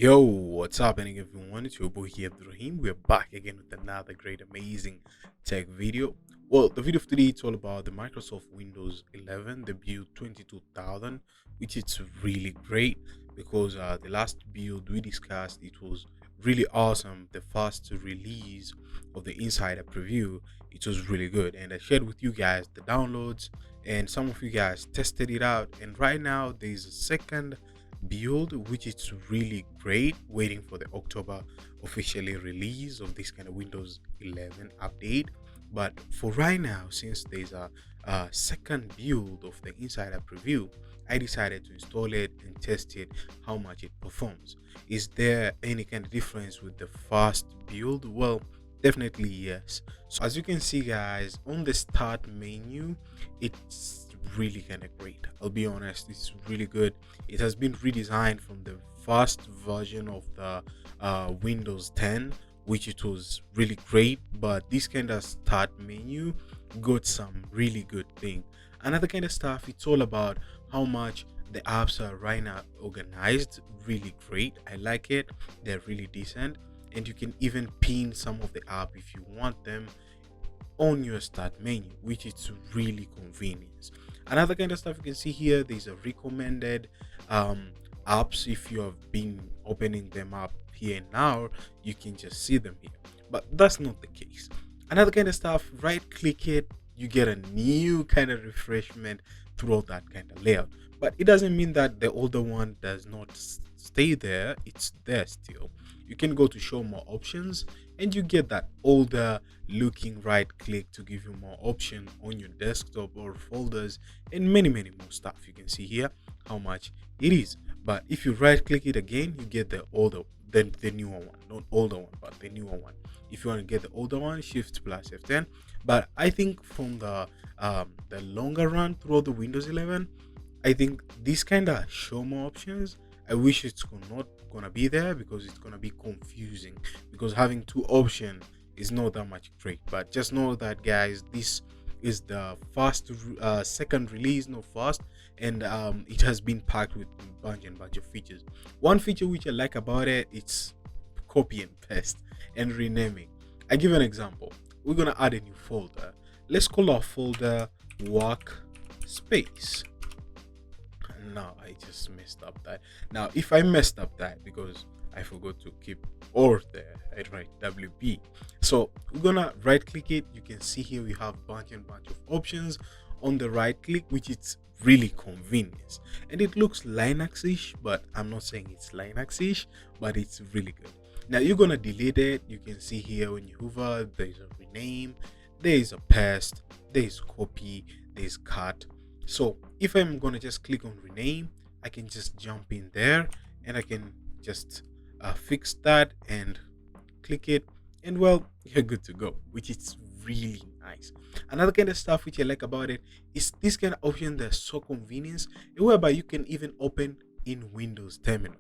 Yo, what's happening, everyone? It's your boy here, Abdurrahim. We're back again with another great, amazing tech video. Well, the video of today it's all about the Microsoft Windows 11, the build 22,000, which is really great because the last build we discussed it was really awesome. The fast release of the insider preview, it was really good, and I shared with you guys the downloads, and some of you guys tested it out. And right now, there is a second build which is really great, waiting for the October officially release of this kind of Windows 11 update. But for right now, since there's a second build of the insider preview, I decided to install it and test it, how much it performs. Is there any kind of difference with the first build? Well, definitely yes. So as you can see guys, on the start menu, it's really kind of great. I'll be honest, it's really good. It has been redesigned from the first version of the Windows 10, which it was really great. But this kind of start menu got some really good thing. Another kind of stuff, it's all about how much the apps are right now organized. Really great. I like it. They're really decent, and you can even pin some of the app if you want them on your start menu, which is really convenient. Another kind of stuff you can see here, there's a recommended apps. If you have been opening them up here now, you can just see them here, but that's not the case. Another kind of stuff, right click it, you get a new kind of refreshment throughout that kind of layout. But it doesn't mean that the older one does not stay there. It's there still. You can go to show more options and you get that older looking right click to give you more option on your desktop or folders and many more stuff. You can see here how much it is. But if you right click it again, you get the older, then the newer one, not older one, but the newer one. If you want to get the older one, shift plus F10. But I think from the longer run throughout the Windows 11, I think this kind of show more options, I wish it's not gonna be there because it's gonna be confusing, because having two options is not that much great. But just know that guys, this is the first second release, not first, and it has been packed with bunch of features. One feature which I like about it, it's copy and paste and renaming. I give an example. We're gonna add a new folder. Let's call our folder workspace. No, I just messed up that. Now if I messed up that because I forgot to keep or there, I write WP. So we're gonna right click it. You can see here we have bunch of options on the right click, which is really convenient, and it looks Linux-ish, but I'm not saying it's Linux-ish, but it's really good. Now you're gonna delete it. You can see here when you hover, there's a rename, there is a paste, there is copy, there is cut. So if I'm gonna just click on rename, I can just jump in there and I can just fix that and click it, and well, you're good to go, which is really nice. Another kind of stuff which I like about it is this kind of option that's so convenient, whereby you can even open in Windows Terminal.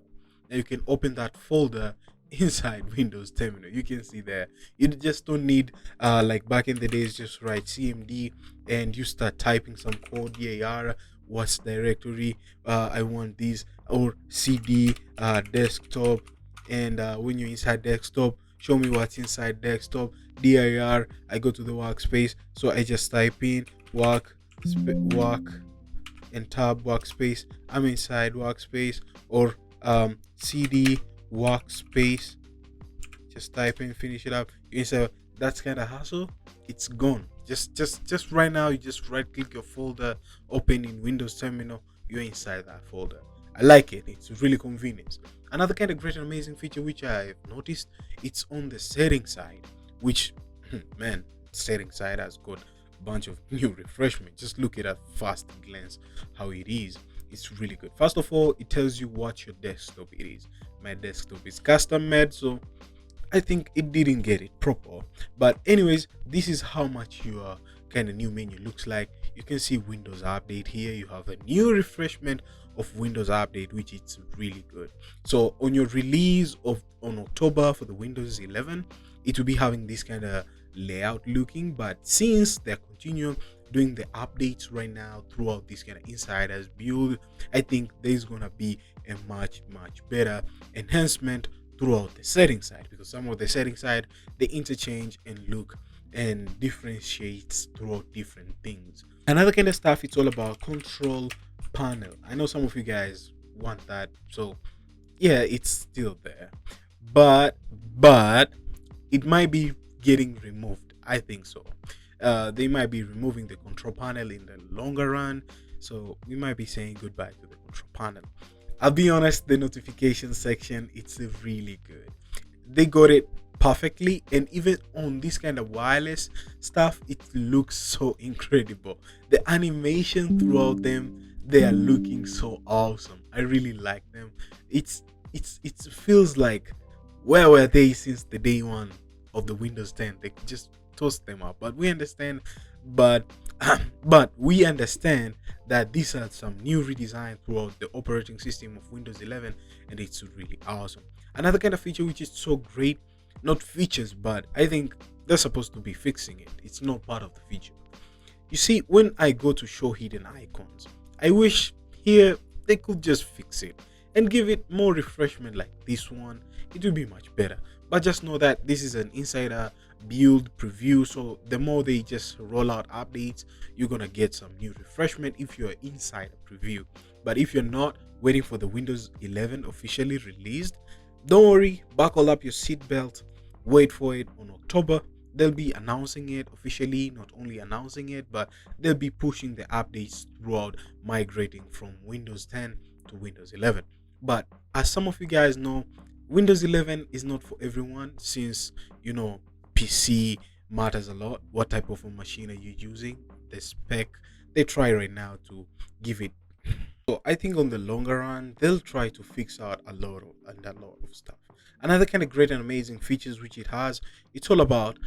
Now you can open that folder inside Windows Terminal. You can see there, you just don't need like back in the days, just write cmd and you start typing some code, var what's directory, I want this, or cd desktop, and when you're inside desktop, show me what's inside desktop, dir, I go to the workspace, so I just type in work and tab workspace, I'm inside workspace, or cd workspace, just type in, finish it up. You say that's kind of hassle, it's gone. Just right now, you just right click your folder, open in Windows Terminal, you're inside that folder. I like it, it's really convenient. Another kind of great and amazing feature which I've noticed, it's on the settings side, which man, settings side has got a bunch of new refreshment. Just look at a fast glance how it is. It's really good. First of all, it tells you what your desktop it is. My desktop is custom made, so I think it didn't get it proper. But anyways, this is how much your kind of new menu looks like. You can see Windows Update here. You have a new refreshment of Windows Update, which is really good. So on your release on October for the Windows 11, it will be having this kind of layout looking, but since they're continuing, doing the updates right now throughout this kind of insiders build, I think there's gonna be a much better enhancement throughout the setting side, because some of the setting side they interchange and look and differentiates throughout different things. Another kind of stuff, it's all about control panel. I know some of you guys want that, so yeah, it's still there, but it might be getting removed. I think so. They might be removing the control panel in the longer run, so we might be saying goodbye to the control panel. I'll be honest, the notification section, it's really good. They got it perfectly, and even on this kind of wireless stuff, it looks so incredible. The animation throughout them, they are looking so awesome. I really like them. It feels like, where were they since the day one of the Windows 10? They just toast them up. But we understand, but but we understand that these are some new redesign throughout the operating system of Windows 11, and it's really awesome. Another kind of feature which is so great, not features, but I think they're supposed to be fixing it. It's not part of the feature. You see, when I go to show hidden icons, I wish here they could just fix it and give it more refreshment like this one. It would be much better. But just know that this is an insider build preview, so the more they just roll out updates, you're gonna get some new refreshment if you're inside a preview. But if you're not waiting for the Windows 11 officially released, don't worry, buckle up your seatbelt, wait for it on October. They'll be announcing it officially, not only announcing it, but they'll be pushing the updates throughout, migrating from Windows 10 to Windows 11. But as some of you guys know, Windows 11 is not for everyone, since PC matters a lot. What type of a machine are you using? The spec, they try right now to give it. So I think on the longer run, they'll try to fix out a lot of stuff. Another kind of great and amazing features which it has, it's all about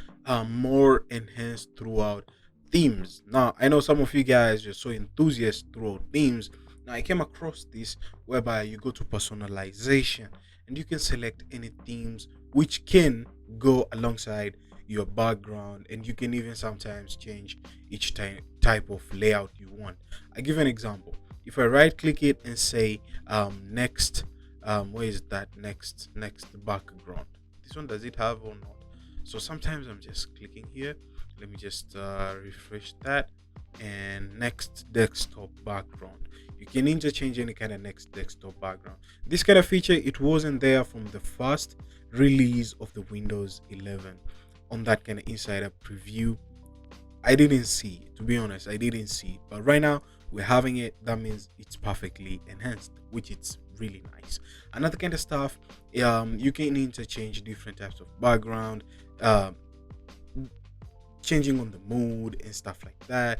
more enhanced throughout themes. Now I know some of you guys are so enthusiastic throughout themes. Now I came across this whereby you go to personalization and you can select any themes which can go alongside your background, and you can even sometimes change each type of layout you want. I give an example. If I right click it and say next, where is that next background? This one, does it have or not? So sometimes I'm just clicking here. Let me just refresh that, and next desktop background. You can interchange any kind of next desktop background. This kind of feature, it wasn't there from the first release of the Windows 11. On that kind of insider preview, I didn't see it. To be honest, I didn't see it. But right now we're having it. That means it's perfectly enhanced, which it's really nice. Another kind of stuff, you can interchange different types of background, changing on the mood and stuff like that.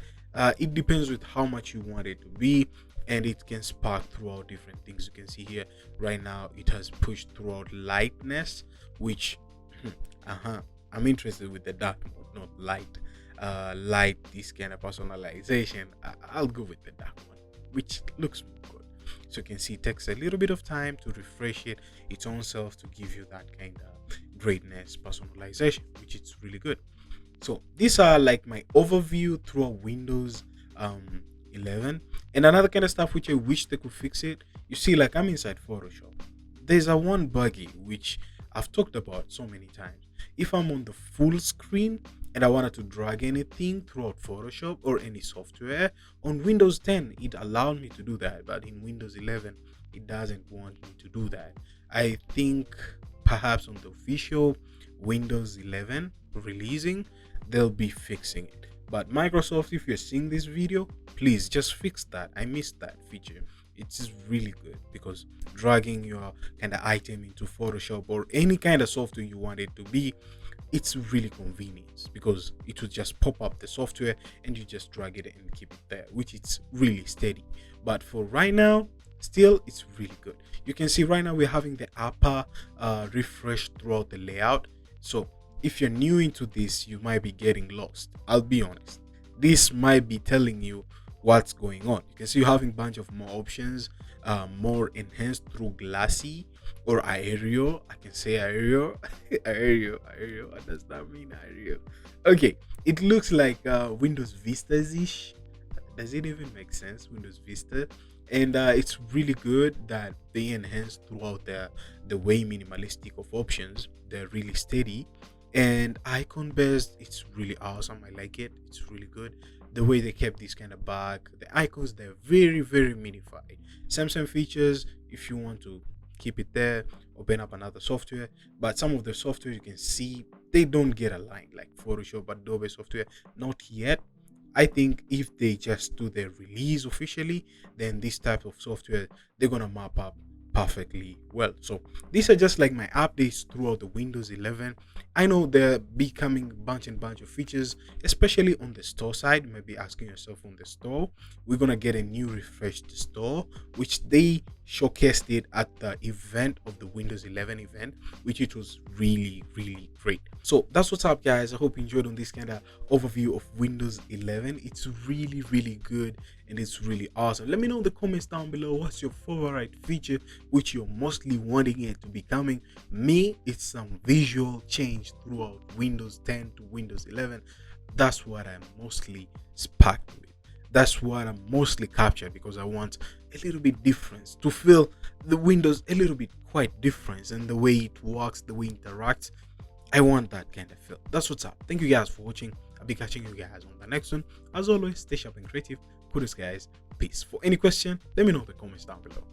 It depends with how much you want it to be, and it can spark throughout different things. You can see here right now it has pushed throughout lightness, which I'm interested with the dark mode, not light. Light, this kind of personalization, I'll go with the dark one, which looks good. So you can see it takes a little bit of time to refresh its own self to give you that kind of greatness personalization, which is really good. So these are like my overview through Windows 11. And another kind of stuff which I wish they could fix it, you see, like I'm inside Photoshop. There's a one buggy which I've talked about so many times. If I'm on the full screen and I wanted to drag anything throughout Photoshop or any software, on Windows 10 it allowed me to do that, but in Windows 11 it doesn't want me to do that. I think perhaps on the official Windows 11 releasing, they'll be fixing it. But Microsoft, if you're seeing this video, please just fix that. I missed that feature. It's really good, because dragging your kind of item into Photoshop or any kind of software you want it to be, it's really convenient, because it will just pop up the software and you just drag it and keep it there, which is really steady. But for right now, still, it's really good. You can see right now we're having the upper refresh throughout the layout. So if you're new into this, you might be getting lost. I'll be honest, this might be telling you what's going on. You can see you're having a bunch of more options, more enhanced through glassy or aerial. I can say aerial. Aerial. What does that mean, aerial? Okay, it looks like Windows Vista's ish. Does it even make sense, Windows Vista? And it's really good that they enhance throughout the way minimalistic of options. They're really steady, and icon based. It's really awesome. I like it. It's really good. The way they kept this kind of back, the icons, they're very minified. Samsung features, if you want to keep it there, open up another software. But some of the software you can see they don't get aligned, like Photoshop, Adobe software, not yet. I think if they just do their release officially, then this type of software they're gonna map up perfectly well. So these are just like my updates throughout the Windows 11. I know they're becoming bunch of features, especially on the store side. You might be asking yourself, on the store, we're gonna get a new refreshed store, which they showcased it at the event of the Windows 11 event, which it was really great. So that's what's up, guys. I hope you enjoyed on this kind of overview of Windows 11. It's really good and it's really awesome. Let me know in the comments down below, what's your favorite feature which you're mostly wanting it to be coming. Me, it's some visual change throughout Windows 10 to Windows 11. That's what I'm mostly sparked with. That's what I'm mostly captured, because I want a little bit difference to feel the Windows a little bit quite different, and the way it works, the way it interacts. I want that kind of feel. That's what's up. Thank you guys for watching. I'll be catching you guys on the next one. As always, stay sharp and creative. Kudos, guys. Peace. For any question, let me know in the comments down below.